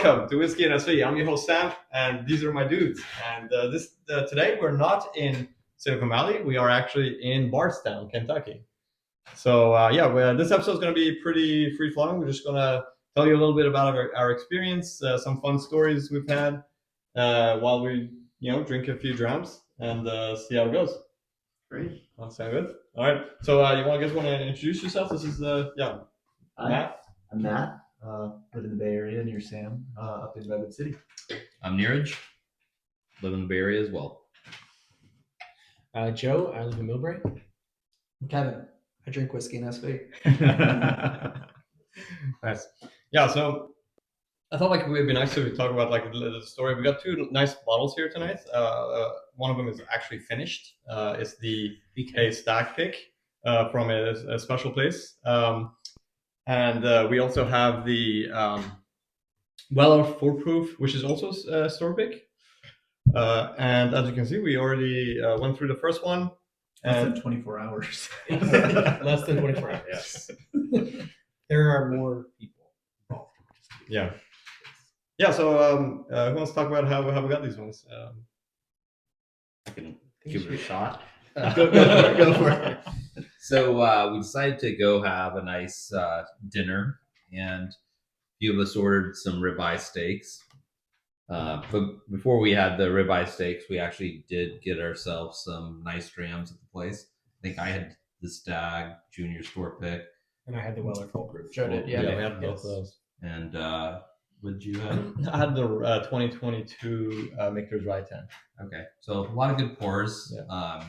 welcome to Whiskey and SV. I'm your host Sam, and these are my dudes. And today we're not in Silicon Valley. We are actually in Bardstown, Kentucky. So this episode is going to be pretty free flowing. We're just going to tell you a little bit about our experience, some fun stories we've had while we drink a few drams and see how it goes. Great. That sound good. All right. So you guys want to introduce yourself? This is Matt. I'm Matt. Live in the Bay Area near Sam, up in Redwood City. I'm Neeraj. Live in the Bay Area as well. Joe, I live in Millbrae. I'm Kevin. I drink whiskey and SV. Nice. Yeah, so I thought it would be nice to talk about the story. We got two nice bottles here tonight. One of them is actually finished. It's the BK Stag pick from a special place. And we also have the Weller 4-proof, which is also a store pick. And as you can see, we already went through the first one. Less than 24 hours. Less than 24 hours. Yes. There are more people involved. Yeah. Yeah, so who wants to talk about how we got these ones? I can give it a shot. Go for it. So we decided to go have a nice dinner, and a few of us ordered some ribeye steaks. But before we had the ribeye steaks, we actually did get ourselves some nice drams at the place. I think I had the Stag Junior store pick. And I had the Weller full proof. Joe did, We had both of those. And what did you have? I had the 2022 Maker's Rye 10. Okay, so a lot of good pours. Yeah.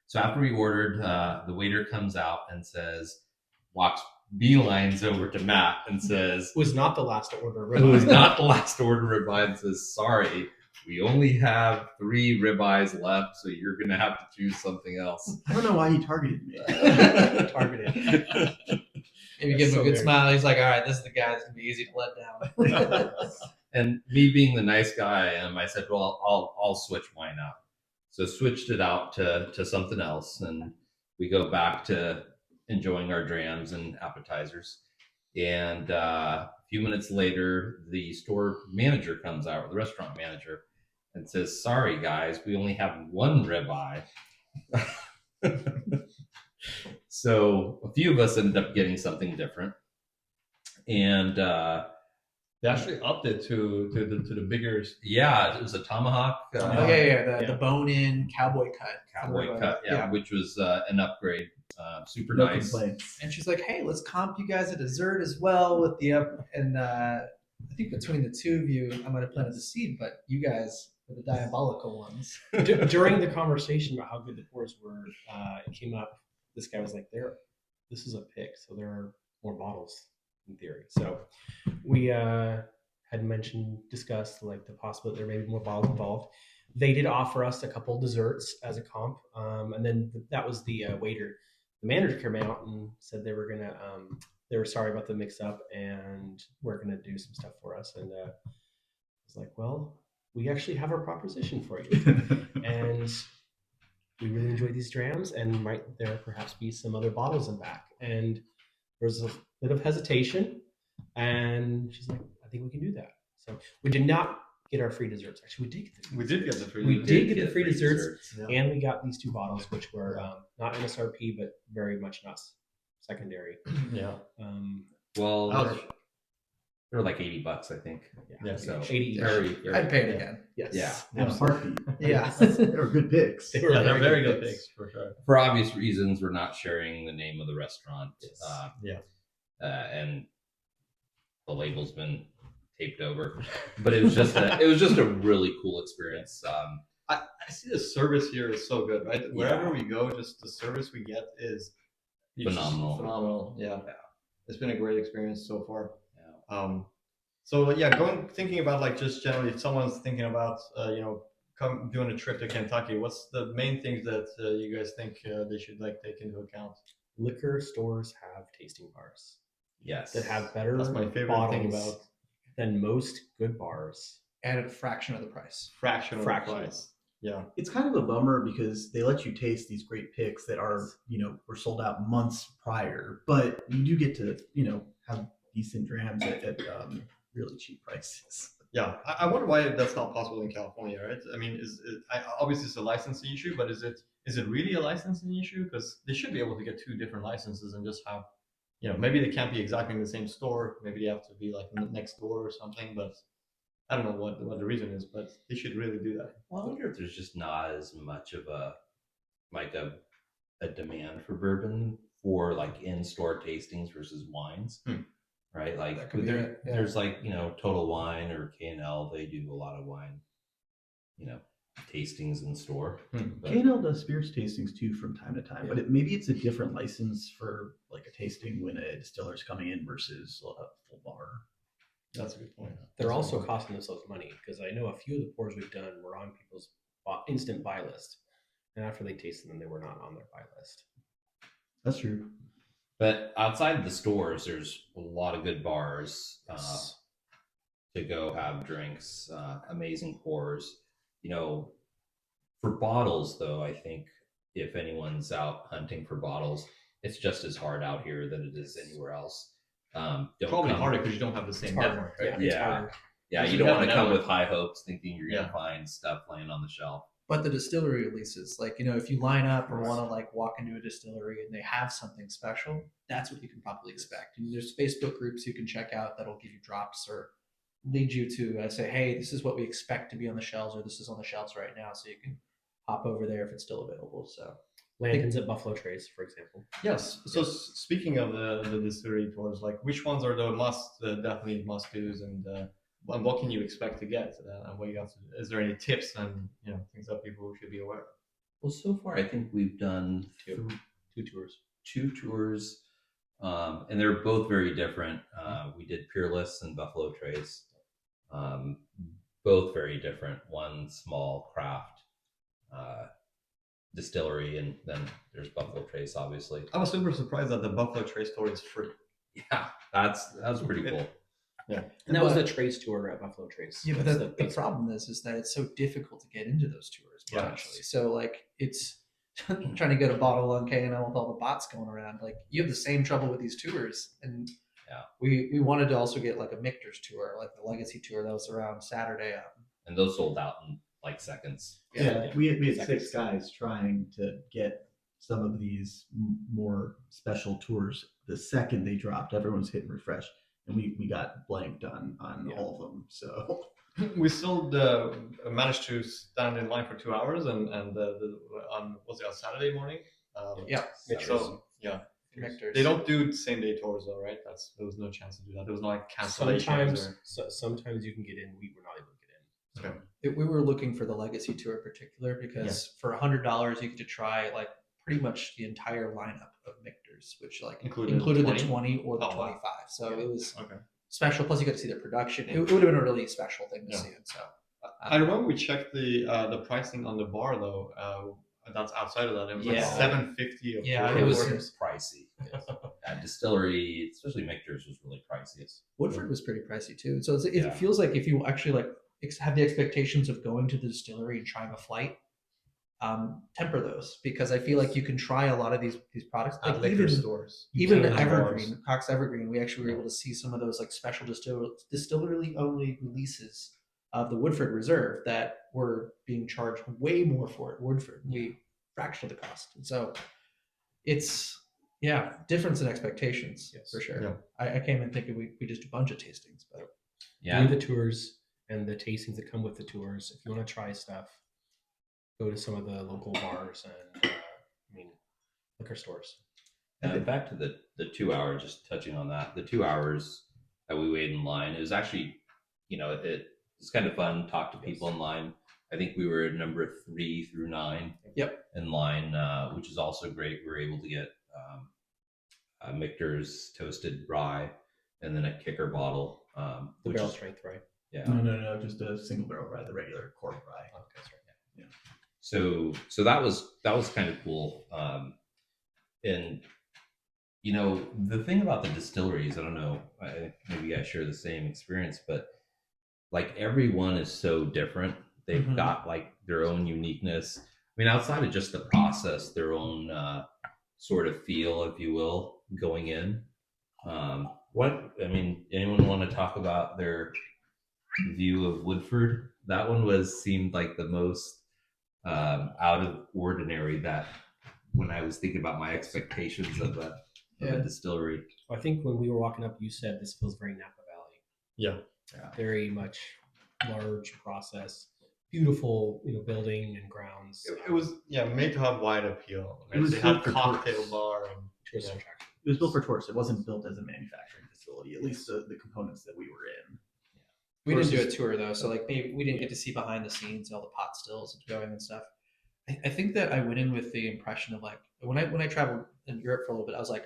So after we ordered, the waiter comes out and walks beelines over to Matt and says, Was not the last order. it was not the last order ribeye, and says, sorry, we only have 3 ribeyes left, so you're going to have to choose something else. I don't know why he targeted me. Targeted. Maybe give him So a good weird. smile. He's like, all right, this is the guy that's going to be easy to let down. And me being the nice guy I am, I said, well, I'll switch mine out. So switched it out to something else, and we go back to enjoying our drams and appetizers. And a few minutes later, the store manager comes out, or the restaurant manager, and says, sorry, guys, we only have 1 ribeye. So a few of us ended up getting something different. And They actually upped it to the bigger. yeah, it was a tomahawk. The bone-in cowboy cut. Cowboy cut, which was an upgrade. Super No nice. complaints. And she's like, hey, let's comp you guys a dessert as well with the and I think between the two of you, I might have planted the seed, but you guys are the diabolical ones. During the conversation about how good the pours were, it came up. This guy was like, this is a pick, so there are more bottles in theory. So we had discussed the possibility there may be more bottles involved. They did offer us a couple desserts as a comp, and then that was the waiter. The manager came out and said they were gonna they were sorry about the mix up and we're gonna do some stuff for us. And I was like, well, we actually have our proposition for you. And we really enjoy these drams, and might there perhaps be some other bottles in back. And there was a bit of hesitation, and she's like, I think we can do that. So we did not get our free desserts. Actually, we did get the free We desserts. did get the free. We did get the free desserts, Yeah. and we got these 2 bottles, which were not MSRP, but very much not secondary. Yeah. Well, Ouch. they were like $80, I think. Yeah. So 80 each. very, I'd pay it again. Yes. Yeah. Yeah, heartbeat. Yeah. They were good picks. They were Yeah, they're very good good picks for sure. For obvious reasons, we're not sharing the name of the restaurant. Yes. And the label's been taped over, but it was just a really cool experience. I see the service here is so good, right? Wherever we go, just the service we get is Phenomenal. Phenomenal. Yeah. It's been a great experience so far. Yeah. Thinking about just generally, if someone's thinking about doing a trip to Kentucky, what's the main things that you guys think they should take into account? Liquor stores have tasting bars Yes. that have better That's my favorite bottles thing about than most good bars. And at a fraction of the price. fraction of the Fraction. price. Yeah. It's kind of a bummer because they let you taste these great picks that are, were sold out months prior, but you do get to, have decent drams at really cheap prices. Yeah, I wonder why that's not possible in California, right? I mean, obviously it's a licensing issue, but is it really a licensing issue? Because they should be able to get two different licenses and just have, maybe they can't be exactly in the same store. Maybe they have to be like next door or something. But I don't know what the reason is, but they should really do that. Well, I wonder if there's just not as much of a demand for bourbon for like in-store tastings versus wines. Right, like That could be it, yeah. there's like Total Wine or K&L. They do a lot of wine, tastings in store. But K&L does spirits tastings too from time to time, but maybe it's a different license for like a tasting when a distiller's coming in versus a full bar. That's a good point. They're also costing themselves money because I know a few of the pours we've done were on people's instant buy list, and after they tasted them, they were not on their buy list. That's true. But outside the stores, there's a lot of good bars to go have drinks, amazing pours. For bottles, though, I think if anyone's out hunting for bottles, it's just as hard out here than it is anywhere else. Probably harder because you don't have the same network, right? Yeah. Yeah, Because you you don't have want to a come network. with high hopes thinking you're going to Yeah. find stuff laying on the shelf. But the distillery releases, like, if you line up or want to like walk into a distillery and they have something special, that's what you can probably expect. And there's Facebook groups you can check out that'll give you drops or lead you to say, hey, this is what we expect to be on the shelves, or this is on the shelves right now, so you can hop over there if it's still available. So Lanterns at Buffalo Trace, for example. Yes. So speaking of the distillery tours, like which ones are the definitely must dos, and what can you expect to get? And what you have to? Is there any tips and things that people should be aware of? Well, so far, I think we've done Two tours. two tours, and they're both very different. We did Peerless and Buffalo Trace, both very different. One small craft distillery, and then there's Buffalo Trace, obviously. I was super surprised that the Buffalo Trace tour is free. Yeah, that's pretty cool. Yeah. And that was the Trace tour at Buffalo Trace. yeah, but That's the basic. problem is that it's so difficult to get into those tours Yes. potentially. So like it's trying to get a bottle on K&L with all the bots going around. Like you have the same trouble with these tours, and Yeah. we wanted to also get like a Michter's tour, like the Legacy tour that was around Saturday. And those sold out in like seconds. Yeah, we had Seconds. 6 guys trying to get some of these more special tours. The second they dropped, everyone's hitting refresh, and we got blanked on all of them. So We still managed to stand in line for 2 hours, and on Saturday morning. Yeah. So yeah, Michter's. they don't do same day tours though, right? There was no chance to do that. There was no like cancellations. Sometimes you can get in. We were not able to get in. Okay. We were looking for the Legacy tour in particular because for $100 you get to try like pretty much the entire lineup of Michter's, which like Included the 20? 20 or the Oh, wow. 25. So it was Okay. special. Plus you got to see their production. It would have been a really special thing to Yeah. see it. So I remember we checked the pricing on the bar though. That's outside of that. It was like Yeah. $7.50. Yeah, It it was was- pricey. Distillery, especially Michter's, was really pricey. Woodford was pretty pricey too. So it Yeah. feels like if you actually like have the expectations of going to the distillery and trying a flight, temper those, because I feel like you can try a lot of these products. At Like liquor even stores. even can. Evergreen, Cox Evergreen, we actually were able to see some of those like special distillery only releases of the Woodford Reserve that were being charged way more for at Woodford. We fraction of the cost, and so it's difference in expectations for sure. Yeah. I came in thinking we just do a bunch of tastings, but Yeah, Do the tours and the tastings that come with the tours. If you want to try stuff, go to some of the local bars and liquor stores. and back to the 2 hours, just touching on that, the 2 hours that we waited in line, it was actually, it was kind of fun, talk to people in line. I think we were number 3 through 9 in line, which is also great. We were able to get Michter's toasted rye and then a kicker bottle. The which barrel is- strength, right? Yeah. no, just a single barrel rye, the regular cork rye. Oh, that's right. So that was kind of cool. And the thing about the distilleries, I don't know, maybe you guys share the same experience, but like everyone is so different. They've Mhm. got like their own uniqueness. I mean, outside of just the process, their own sort of feel, if you will, going in. What I mean, anyone want to talk about their view of Woodford? That one seemed like the most out of ordinary. That when I was thinking about my expectations of a distillery. I think when we were walking up, you said this feels very Napa Valley. Yeah. Very much large process, beautiful, building and grounds. It was made to have wide appeal. It was they had built for cocktail tourists. bar and Tourist yeah. attraction. It was built for tourists. It wasn't built as a manufacturing facility, at least the components that we were in. We didn't do a tour though, so like maybe we didn't get to see behind the scenes, all the pot stills going and stuff. I think that I went in with the impression of like when I traveled in Europe for a little bit, I was like,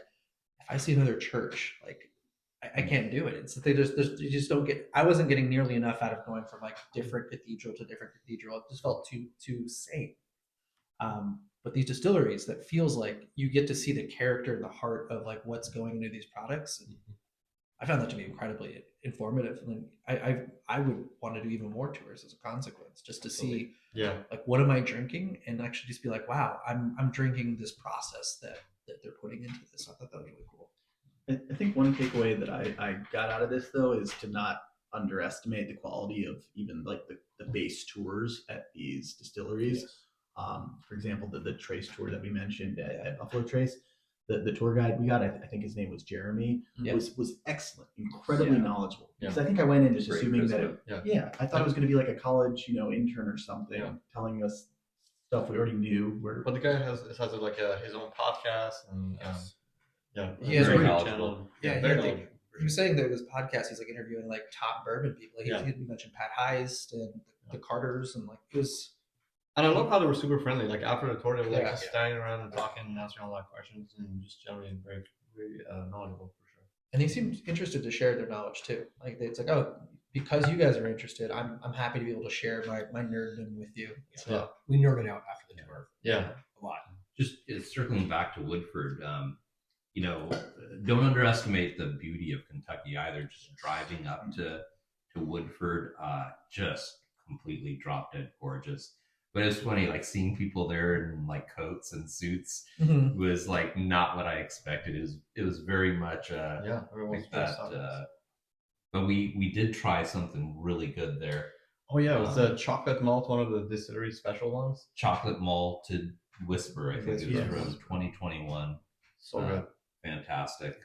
if I see another church, like I can't do it. It's you just don't get. I wasn't getting nearly enough out of going from like different cathedral to different cathedral. It just felt too same. But these distilleries, that feels like you get to see the character and the heart of like what's going into these products. And I found that to be incredibly informative. And I would want to do even more tours as a consequence, just to see like what am I drinking, and actually just be like, wow, I'm drinking this process that they're putting into this. I thought that was really cool. I think one takeaway that I got out of this though is to not underestimate the quality of even like the base tours at these distilleries. Yes. For example, the Trace tour that we mentioned at Buffalo Trace, the tour guide we got, I think his name was Jeremy, was excellent, incredibly knowledgeable. Because I think I went in just assuming that I thought it was going to be like a college, intern or something telling us stuff we already knew. But the guy has like his own podcast and he has very a knowledgeable. Very knowledgeable. He was saying that his podcast, he's like interviewing like top bourbon people. Like he mentioned Pat Heist and the Carters, and like it was. And I love how they were super friendly. Like after the tour, they were like just standing around and talking and answering all our questions, and just generally very, very knowledgeable for sure. And they seemed interested to share their knowledge too. Like it's like, oh, because you guys are interested, I'm happy to be able to share my nerddom with you. So we nerded out after the tour. Yeah, a lot. Just circling back to Woodford, don't underestimate the beauty of Kentucky either. Just driving up to Woodford, just completely drop dead gorgeous. But it's funny, like seeing people there in like coats and suits was like not what I expected. It was very much everyone's like that. But we did try something really good there. Oh yeah, it was the chocolate malt, one of the distillery special ones. Chocolate malted Whisper, I think it was from 2021. So good. Fantastic.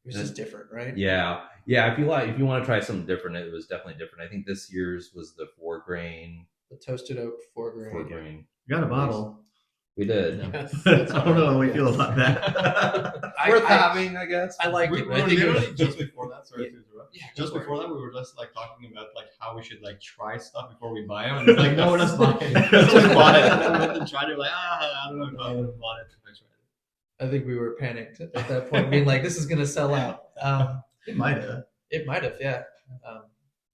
It was just different, right? Yeah. If you want to try something different, it was definitely different. I think this year's was the 4-grain. The toasted oak 4-grain. 4-grain. We got a bottle. We did. Yes. I don't know how we feel about that. Worth having, I guess. I like We it. were I think it was, literally just before that. Sorry to interrupt. Yeah, Just go for before that, we were just like talking about like how we should like try stuff before we buy them. And it's like, no, let's buy it. Let's just buy it. And then we went and tried it. Like, I don't know if I would have bought it. I think we were panicked at that point, being like, this is going to sell out. It might have. It might have, yeah.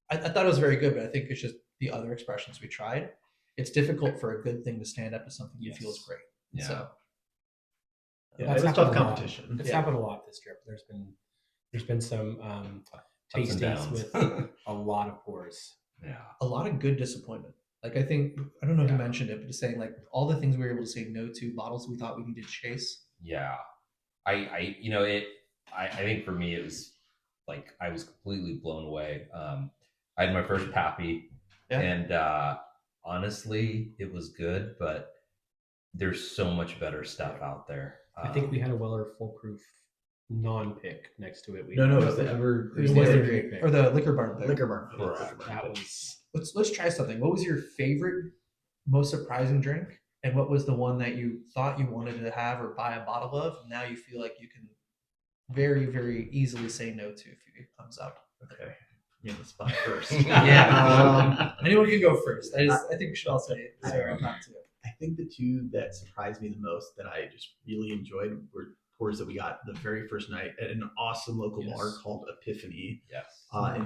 I thought it was very good, but I think it's just the other expressions we tried. It's difficult for a good thing to stand up to something you feel is great. Yeah. So Yeah, That's it was happened tough a lot. competition. It's happened a lot this trip. There's been some Ups and tastings downs. with a lot of pours. Yeah. a lot of good disappointment. Like I don't know who mentioned it, but just saying like all the things we were able to say no to, bottles we thought we needed to chase. Yeah. I think for me it was like I was completely blown away. I had my first Pappy and honestly it was good, but there's so much better stuff out there. I think we had a Weller foolproof non-pick next to it. No, it was the ever. It was the the Evergreen pick. or the liquor barn thing. liquor bar. That was Let's try something. What was your favorite, most surprising drink, and what was the one that you thought you wanted to have or buy a bottle of? And now you feel like you can very, very easily say no to if it comes up. Okay, me on the spot first. Anyone can go first. I think we should all say Sarah, not to. I think the two that surprised me the most that I just really enjoyed were pours that we got the very first night at an awesome local bar called Epiphany. Yes.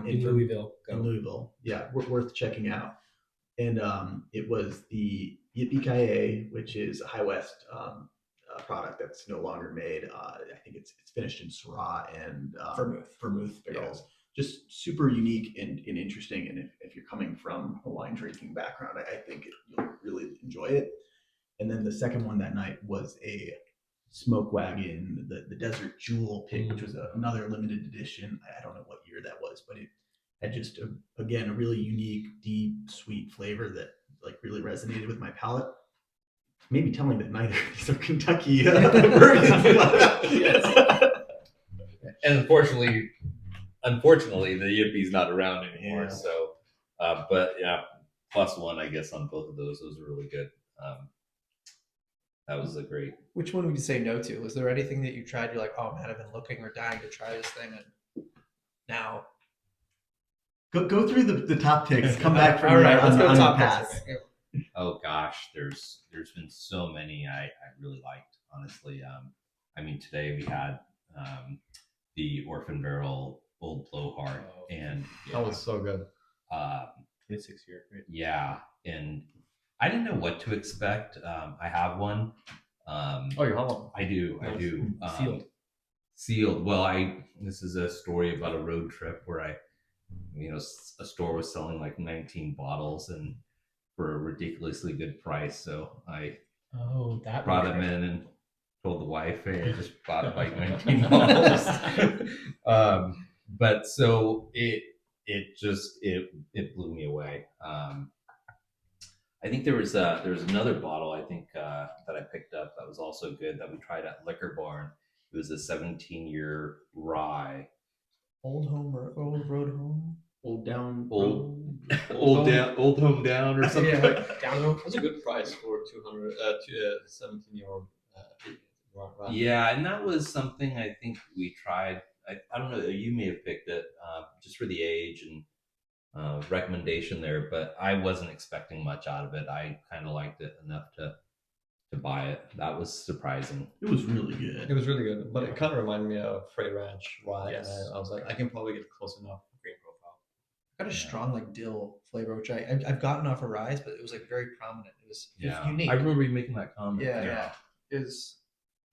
in Louisville. In Louisville. Yeah, worth checking out. And it was the Yippee-Ki-Yay, which is a High West product that's no longer made. I think it's finished in Syrah and vermouth barrels. Just super unique and interesting. And if you're coming from a wine drinking background, I think you'll really enjoy it. And then the second one that night was a Smoke Wagon, the Desert Jewel pick, which was another limited edition. I don't know what year that was, but it had just again a really unique, deep, sweet flavor that like really resonated with my palate. Maybe telling that neither of these are Kentucky bourbons. And unfortunately, the Yippie's not around anymore. Yeah. So, but yeah, +1, I guess, on both of those. Those are really good. That was a great. Which one would you say no to? Was there anything that you tried? You're like, oh man, I've been looking or dying to try this thing, and now. Go through the top picks. Come back from All right, let's on, go on top your picks. pass. Oh gosh, there's been so many I really liked, honestly. I mean, today we had the Orphan Barrel Old Blowhard, and That was so good. 26 year, right? yeah, and I didn't know what to expect. I have one. Oh, you have one? I do. Sealed. Sealed. Well, this is a story about a road trip where a store was selling like 19 bottles and for a ridiculously good price. So I That brought them in and told the wife, "Hey, I just bought like 19 bottles." But so it blew me away. I think there was another bottle I think that I picked up that was also good that we tried at Liquor Barn. It was a 17-year rye. Old road home. Old Home Down or something. Yeah. like That's a good price for 17-year-old. Right. Yeah, and that was something I think we tried. I don't know. You may have picked it just for the age and recommendation there, but I wasn't expecting much out of it. I kind of liked it enough to buy it. That was surprising. It was really good. It was really good, but it kind of reminded me of Freight Ranch rye. Yes. And I was like, I can probably get close enough green profile. Got a strong like dill flavor, which I've gotten off of ryes, but it was like very prominent. It was unique. I remember you making that comment. Yeah.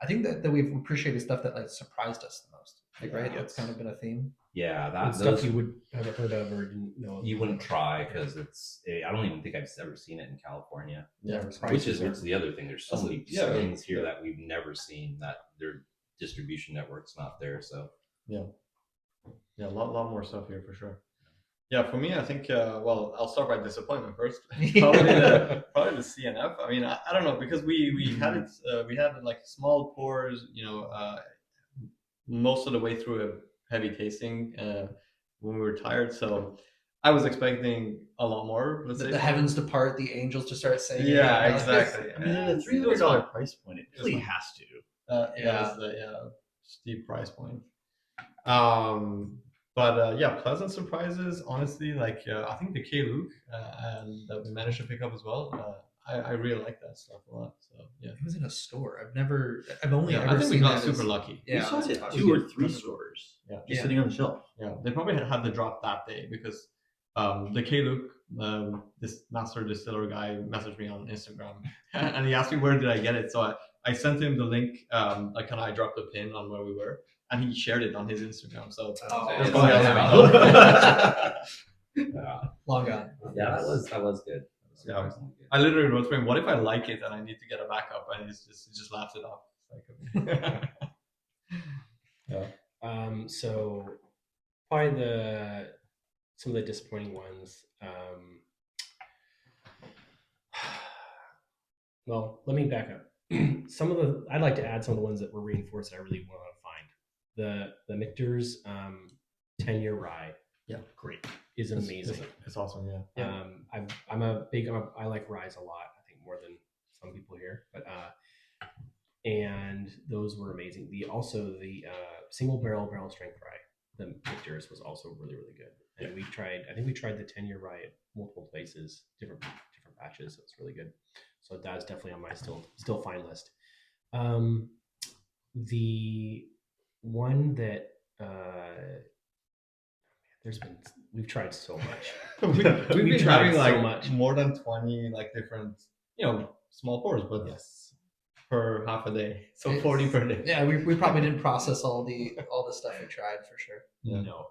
I think that we've appreciated stuff that like surprised us the most. Like, right? That's kind of been a theme. Yeah, And stuff you would have heard of or didn't know. you wouldn't try because I don't even think I've ever seen it in California. Yeah, Which is the other thing. There's so many yeah, things here that we've never seen that their distribution network's not there. So yeah, a lot more stuff here for sure. Yeah, for me, I think. Well, I'll start by disappointment first. Probably the CNF. I mean, I don't know because we had it. We had like small pours. Most of the way through a heavy tasting when we were tired. So I was expecting a lot more. Let's say The heavens depart, the angels just start saying. Yeah, exactly. I mean, at a $300 price point, it really has to. Yeah, steep price point. But pleasant surprises. Honestly, like I think the K Luke and that we managed to pick up as well. I really like that stuff a lot. So yeah, It was in a store. I've only ever I think we seen got that super as- lucky. We Yeah, saw it that's at probably 2 or good. 3 stores. Yeah. Just sitting on the shelf. Yeah, they probably had the drop that day because the K Luke, this master distiller guy, messaged me on Instagram and he asked me where did I get it. So I sent him the link. Like, I dropped a pin on where we were, and he shared it on his Instagram. So Oh, yeah, long gone. that was good. Yeah. Surprisingly good. I literally wrote to him, "What if I like it and I need to get a backup?" And he just laughed it off. Like, yeah. So probably some of the disappointing ones. Well, let me back up. I'd like to add some of the ones that were reinforced that I really want to find. The Michter's 10-year rye. Yeah, great. Is amazing. It's awesome. Yeah. I like ryes a lot. I think more than some people here, but and those were amazing. The single barrel strength rye, the Michter's, was also really good. And I think we tried the 10-year rye at multiple places, different batches. So it's really good. So that's definitely on my still fine list. The one that we've tried so much. We've been tried having so like much. more than 20 like different, small pours, but Yes. per half a day, so It's- 40 per day. Yeah, we probably didn't process all the stuff we tried for sure. Yeah. No.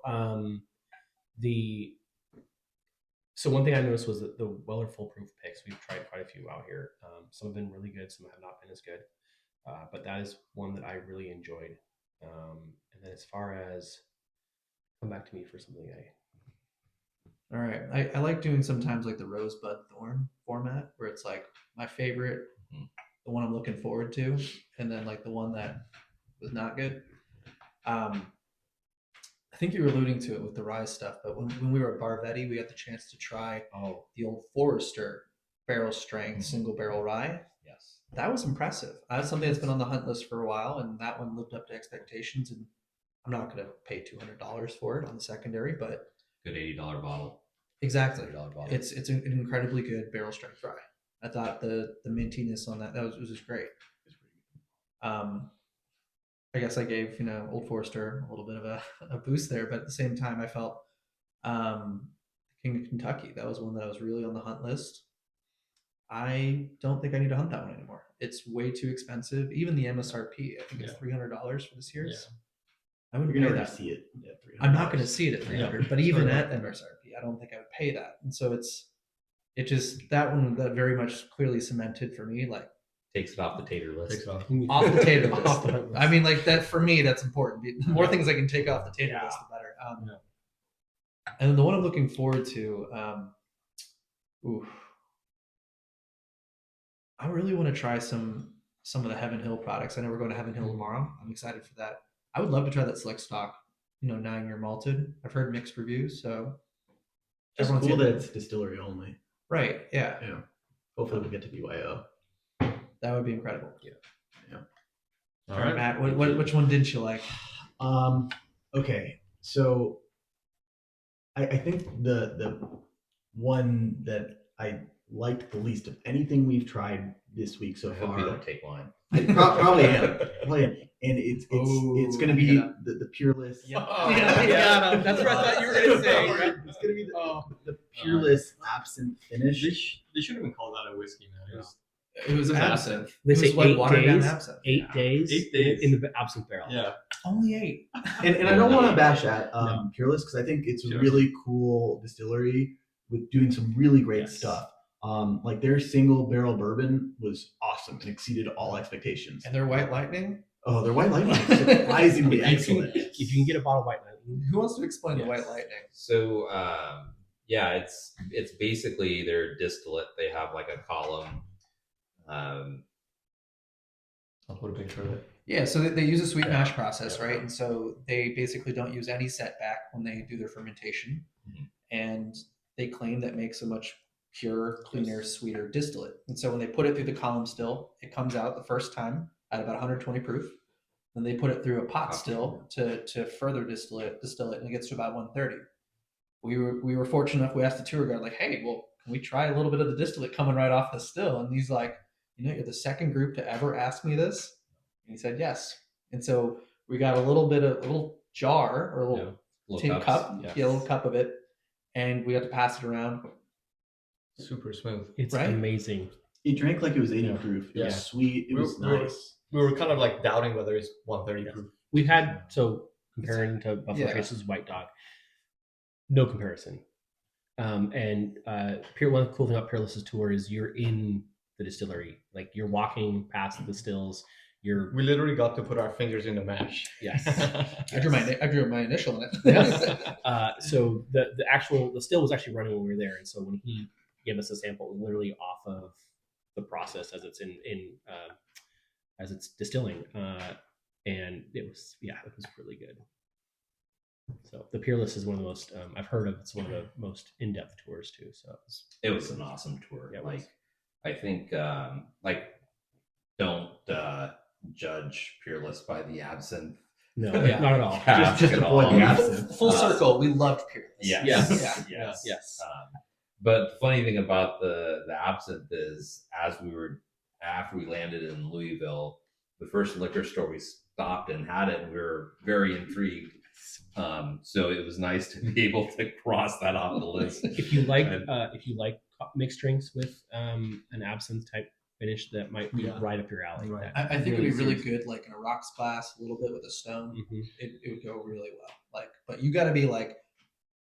So one thing I noticed was that the Weller Foolproof picks, we've tried quite a few out here. Some have been really good, some have not been as good. But that is one that I really enjoyed. And then as far as come back to me for something All right. I like doing sometimes like the rosebud thorn format where it's like my favorite, Mhm. the one I'm looking forward to, and then like the one that was not good. I think you were alluding to it with the rye stuff, but when we were at Barvetti, we got the chance to try the old Forester barrel strength single barrel rye. Yes. That was impressive. That's something that's been on the hunt list for a while, and that one lived up to expectations. And I'm not going to pay $200 for it on the secondary, but Good $80 bottle. exactly, $30 bottle. it's an incredibly good barrel strength rye. I thought the mintiness on that was just great. I guess I gave Old Forester a little bit of a boost there, but at the same time, I felt King of Kentucky. That was one that was really on the hunt list. I don't think I need to hunt that one anymore. It's way too expensive. Even the MSRP, I think it's $300 for this year's. I wouldn't You're pay gonna that. see it at $300. I'm not going to see it at 300, but even Sure. at MSRP, I don't think I would pay that. And so it just that one that very much clearly cemented for me, like Takes it off the tater list. Takes off. off the tater list. Off the hunt list. I mean, like that for me, that's important. The more things I can take off the tater Yeah. list, the better. And then the one I'm looking forward to, I really want to try some of the Heaven Hill products. I know we're going to Heaven Hill tomorrow. I'm excited for that. I would love to try that Select Stock, 9-year malted. I've heard mixed reviews, so It's everyone's cool getting- that it's distillery only. right. Yeah, Yeah. Hopefully we'll get to BYO. that would be incredible. All All right, Matt, which one didn't you like? Okay, so I think the one that I liked the least of anything we've tried this week so I hope far. you don't take wine. I probably am. Probably am. And it's going to be Yeah. the Peerless. Yeah. That's what I thought you were gonna say. It's going to be the Peerless absinthe finish. They should have been called that a whiskey, man. It was absinthe. They It say was what 8 watered down days. absinthe. 8 days. 8 days. in the absinthe barrel. Yeah. Only 8. And I don't want to bash at No. Peerless because I think it's a Sure. really cool distillery with doing some really great Yes. stuff. Like their single barrel bourbon was awesome and exceeded all expectations. And their White Lightning. Oh, their White Lightning is surprisingly If you, excellent. if you can get a bottle of White Lightning, Who wants to explain the Yes. White Lightning? So it's basically their distillate. They have like a column. I'll put a picture of it. Yeah, so they use a sweet mash process, right? And so they basically don't use any setback when they do their fermentation. Mhm. And they claim that makes a much pure, cleaner, sweeter distillate. And so when they put it through the column still, it comes out the first time at about 120 proof. Then they put it through a pot still to further distill it, and it gets to about 130. We were fortunate enough. We asked the tour guide, like, "Hey, well, can we try a little bit of the distillate coming right off the still?" And he's like, "You're the second group to ever ask me this." And he said, "Yes." And so we got a little jar or a little tin cups. cup, Yeah. a little cup of it, and we got to pass it around. Super smooth. it's Right? amazing. It drank like it was 80 Yeah. proof. It Yeah. was sweet. It was We were- nice. We were kind of like doubting whether it's 130 proof. We've had comparing to Buffalo Yeah. Trace's White Dog, no comparison. One of the cool thing about Peerless's tour is you're in the distillery, like you're walking past the stills. You're We literally got to put our fingers in the mash. yes. I drew my initial in it. So the still was actually running when we were there, and so when he gave us a sample, it was literally off of the process as it's as it's distilling, and it was really good. So the Peerless is one of the most I've heard of. It's one of the most in-depth tours too. So It was an awesome tour. Yeah, it was. I think don't judge Peerless by the absinthe. no, Yeah. not at all. Cask just at avoid all. the absinthe. Full circle. We loved Peerless. Yes. Yes. Yes. Yes. But the funny thing about the absinthe is, after we landed in Louisville, the first liquor store we stopped and had it, and we were very intrigued. So it was nice to be able to cross that off the list. If you like mixed drinks with an absinthe type finish, that might be Yeah. right up your alley. Right. I think it'd be really good, like in a rocks glass, a little bit with a stone. Mhm. It would go really well. But you got to be like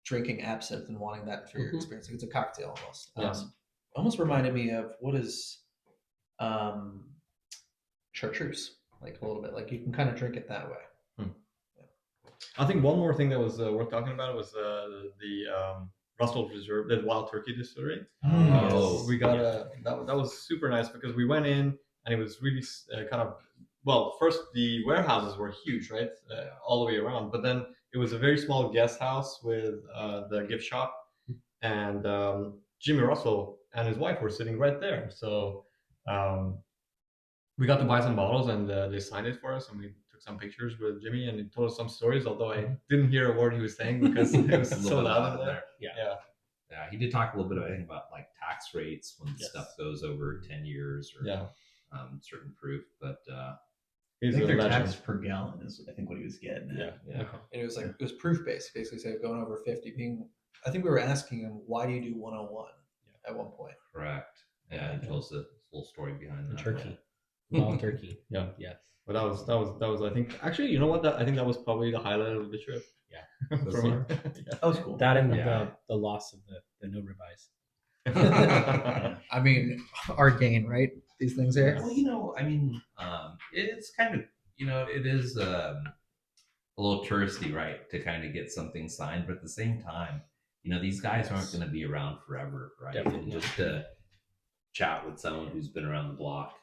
drinking absinthe and wanting that for your Mhm. experience. Like, it's a cocktail almost. Yes. Almost reminded me of what is chartreuse, like a little bit. Like you can kind of drink it that way. I think one more thing that was worth talking about was the Russell Reserve, the Wild Turkey Distillery. Oh, We got that was super nice because we went in and it was really kind of, well, first the warehouses were huge, right, all the way around, but then it was a very small guest house with the gift shop, and Jimmy Russell and his wife were sitting right there. So we got to buy some bottles, and they signed it for us, and we took some pictures with Jimmy, and he told us some stories. Although I didn't hear a word he was saying because it was A little so bit loud in loud there. Yeah. Yeah. Yeah, he did talk a little bit about, I think, about like tax rates when Yes. stuff goes over 10 years or Yeah. certain proof. But I He's think a their legend. tax per gallon is, I think, what he was getting at. Yeah. yeah, And it was like it was proof based. Basically, said going over 50. Being, I think we were asking him, why do you do 101 at one point? correct. Yeah, he told us a little story behind The that. turkey, wild turkey. Yeah. Yes. But that was I think, actually, you know what, I think that was probably the highlight of the trip. Yeah. For me. Yeah. That was cool. That and Yeah. the loss of the no ribeyes. I mean, our gain, right? These things here. Well, you know, I mean, it's kind of, you know, it is a little touristy, right, to kind of get something signed, but at the same time, you know, these guys aren't going to be around forever, right? Definitely And just to chat with someone who's been around the block,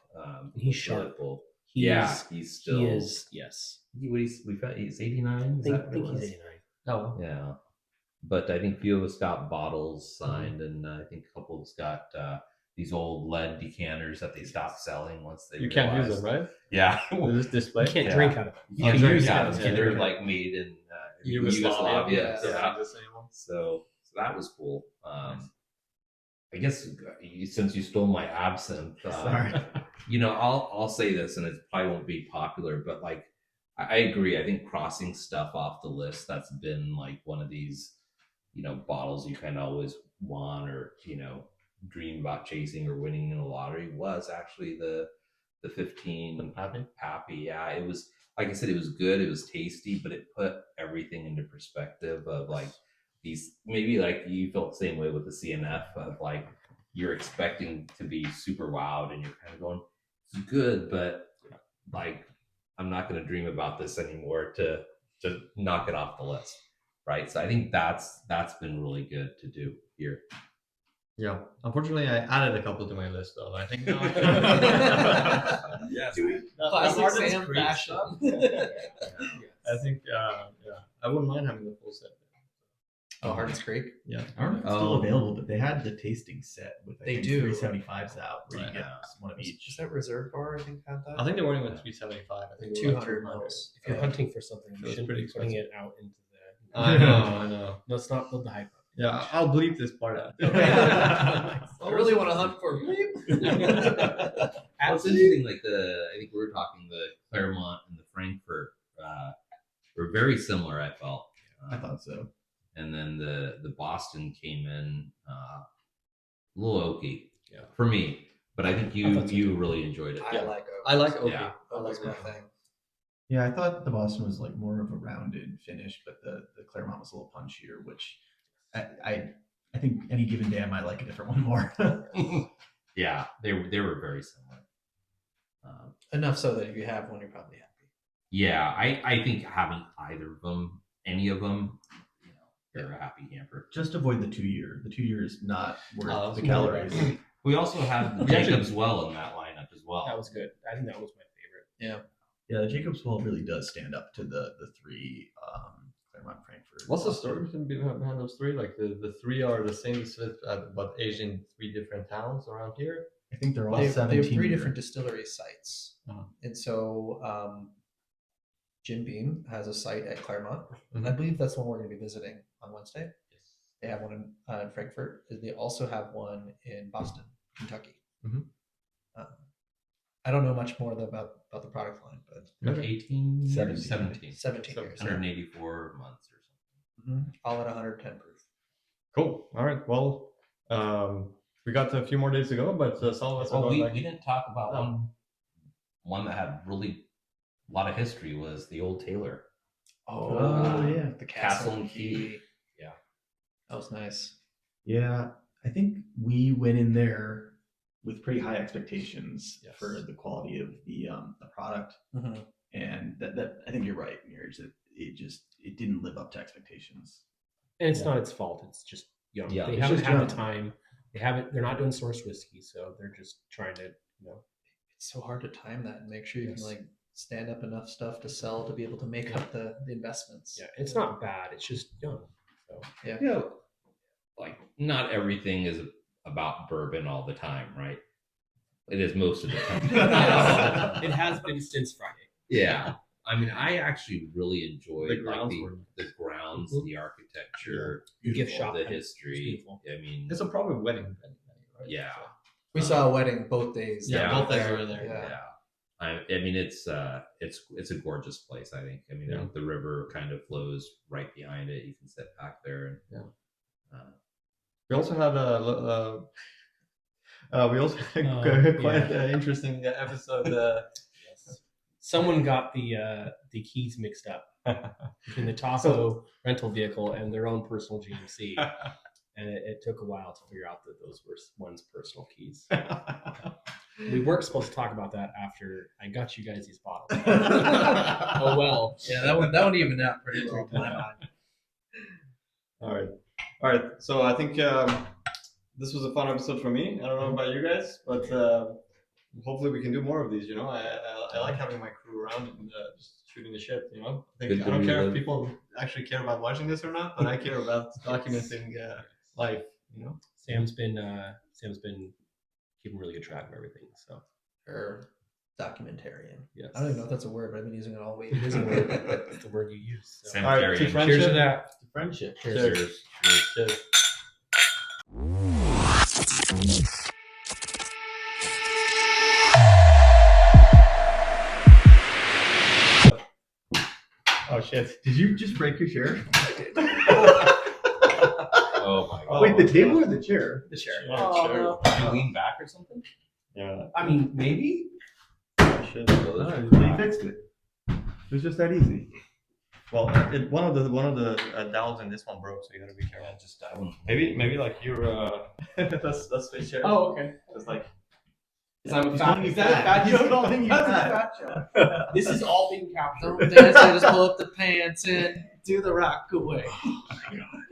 He's was really sharp. cool. He Yeah, is, he's still. he is, yes. We found he's 89. I Is think, that what it he's was? 89. Oh, Yeah, but I think a few of us got bottles signed, and I think a couple of us got these old lead decanters that they stopped selling once they. you can't use realized- them, right? Yeah, This display. You can't Yeah. drink out of it. you can Oh, use yeah, them. yeah, They're yeah. like made in Yugoslavia. So, Yeah, the same one. so that was cool. I guess since you stole my absinthe, Sorry. you know, I'll say this, and it probably won't be popular, but like I agree. I think crossing stuff off the list, that's been like one of these, you know, bottles you kind of always want, or you know, dream about chasing or winning in a lottery, was actually the 15 Pappy. Yeah, it was, like I said, it was good, it was tasty, but it put everything into perspective of like these, maybe like you felt the same way with the CNF of like you're expecting to be super wowed and you're kind of going, it's good, but like I'm not going to dream about this anymore to knock it off the list, right? So I think that's been really good to do here. Yeah. Unfortunately, I added a couple to my list, though. I think now. Yes. Classic Arden's Sam Creek fashion. stuff. I think, yeah, I wouldn't mind having the full set. Oh, Hardens Creek. Yeah. Aren't still available, but they had the tasting set with I They think do. 375s out where you Right. get one of Is each. that Reserve Bar? I think had that. I think they weren't even 375. I think they were like 200 mils. If you're hunting for something, you That's shouldn't pretty be putting it out into the. I know. Let's not build the hype up. Yeah, I'll bleep this part out. I really want to hunt for Well, it's interesting. Like I think we were talking the Claremont and the Frankfurt were very similar. I felt. I thought so. And then the Boston came in a little oaky, Yeah. for me. But I think I thought so you too. really enjoyed it. I like I like Oaky. Yeah. I like Oak's my Oaky. thing. Yeah, I thought the Boston was like more of a rounded finish, but the Claremont was a little punchier, which I think any given day I might like a different one more. Yeah, they were very similar. Enough so that if you have one, you're probably happy. Yeah, I think having either of them, any of them, you know, they're a happy camper. Just avoid the 2 year. The 2 year is not worth Oh, the that's more calories. We also have the We actually- Jacobs Well in that lineup as well. That was good. I think that was my favorite. Yeah, the Jacobs Well really does stand up to the three Claremont Frankfurt. What's the story behind those three? Like the three are the same, but aged in 3 different towns around here. I think they're all They have 17. 3 year. different distillery sites. Uh-huh. And so Jim Beam has a site at Claremont. Mhm. I believe that's the one we're going to be visiting on Wednesday. They have one in Frankfurt. They also have one in Boston, Kentucky. Mhm. I don't know much more about the product line, but 18, 17. 17, 17 years. 184 months or something. All at 110 proof. Cool. All right. Well, we got a few more days to go, but some of us are Well, going we back. didn't talk about Oh. one that had really a lot of history was the Old Taylor. Oh, yeah. The Castle and Key. Yeah. That was nice. Yeah, I think we went in there with pretty high expectations Yes. for the quality of the product, Mhm. and that I think you're right, Mirage, that it didn't live up to expectations. And it's not its fault. It's just young. Yeah, They it's haven't just had young. the time. They're not doing source whiskey, so they're just trying to, It's so hard to time that and make sure you Yes. can like stand up enough stuff to sell to be able to make up the investments. yeah. It's not bad. It's just young. So You know, like not everything is about bourbon all the time, right? It is most of the time. it has been since Friday. Yeah. I mean, I actually really enjoyed The like grounds the, were- the grounds, Mhm. the architecture, Gift shop, the and history. it's beautiful. I mean, It's a probably wedding venue, right? yeah, We saw a wedding both days. Yeah, both days there. were there. Yeah. yeah. I mean, it's a gorgeous place. I think. I mean, Yeah. the river kind of flows right behind it. You can sit back there and We also had quite an interesting episode. Yes. Someone got the keys mixed up between the Tahoe rental vehicle and their own personal GMC, and it took a while to figure out that those were one's personal keys. We weren't supposed to talk about that after I got you guys these bottles. Oh well. Yeah, that one evened out pretty well in my mind. All right. So I think this was a fun episode for me. I don't know about you guys, but hopefully we can do more of these. You know, I like having my crew around and just shooting the shit. You know, I don't care if people actually care about watching this or not, but I care about documenting life. You know, Sam's been keeping really good track of everything. So Or documentarian. yes. I don't even know if that's a word, but I've been using it all week. It is a word. It's the word you use. So. Sam- all right. To Sanitarian. friendship. Cheers to that. To friendship. cheers. Cheers. Oh shit! Did you just break your chair? Oh my god! Wait, the table or the chair? The share. Oh, sure. Did you lean back or something? Yeah. I mean, maybe. Oh, shit. You fixed it. It was just that easy. Well, one of the dowels in this one broke, so you gotta be careful. Yeah, just I wouldn't. Maybe like you're that's the chair. Oh, okay. It's like I'm a He's fat. calling you Is that a fat. fat He's joke? calling you That's a fat. fat joke. This is all being captured. Don't dance, I just pull up the pants and do the rock away. Oh my god.